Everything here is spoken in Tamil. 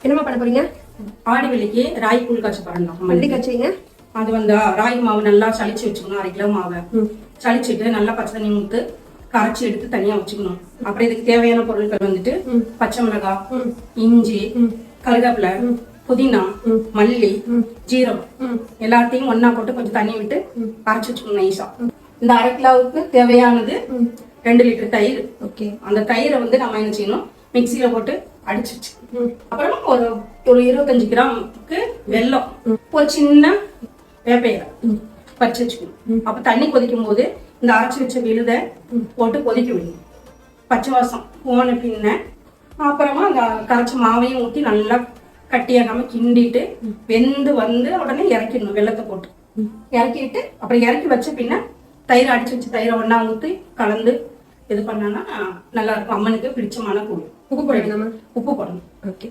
என்னமா பண்ண போறீங்க? ஆடி வெள்ளிக்கு ராகி கூழ் காய்ச்ச போறோம். எப்படி காய்ச்சுவீங்க? அது வந்து ராகி மாவு நல்லா சளிச்சு வச்சுக்கணும். 1/2 கிலோ மாவை சளிச்சுட்டு நல்லா பச்சை தண்ணி ஊத்து கரைச்சி எடுத்து தனியா வச்சுக்கணும். அப்புறம் இதுக்கு தேவையான பொருட்கள் வந்துட்டு பச்சை மிளகாய், இஞ்சி, கருவேப்பிலை, புதினா, மல்லி, ஜீரகம் எல்லாத்தையும் ஒன்னா போட்டு கொஞ்சம் தண்ணி விட்டு அரைச்சி வச்சுக்கணும் நைஸா. இந்த 1/2 கிலோவுக்கு தேவையானது 2 லிட்டர் தயிர். ஓகே. அந்த தயிரை வந்து நம்ம என்ன செய்யணும், மிக்சியில போட்டு அடிச்சு வச்சுக்கணும். அப்புறம் ஒரு 25 கிராமுக்கு வெல்லம், ஒரு சின்ன வேப்பையில பறிச்சு வச்சுக்கணும். அப்ப தண்ணி கொதிக்கும் போது இந்த அரைச்சி வச்ச விழுத போட்டு கொதிக்க விடணும். பச்சை வாசம் போன பின்ன அப்புறமா அந்த கரைச்ச மாவையும் ஊற்றி நல்லா கட்டியாகாம கிண்டிட்டு வெந்து வந்து உடனே இறக்கிடணும். வெள்ளத்தை போட்டு இறக்கிட்டு அப்புறம் இறக்கி வச்ச பின்ன தயிர் அடிச்சு வச்ச தயிரை ஒன்னா ஊற்றி கலந்து இது பண்ணான்னா நல்லா இருக்கும். அம்மனுக்கு பிடிச்சமான கூழ். உப்பு போடணும். உப்பு போடணும். ஓகே.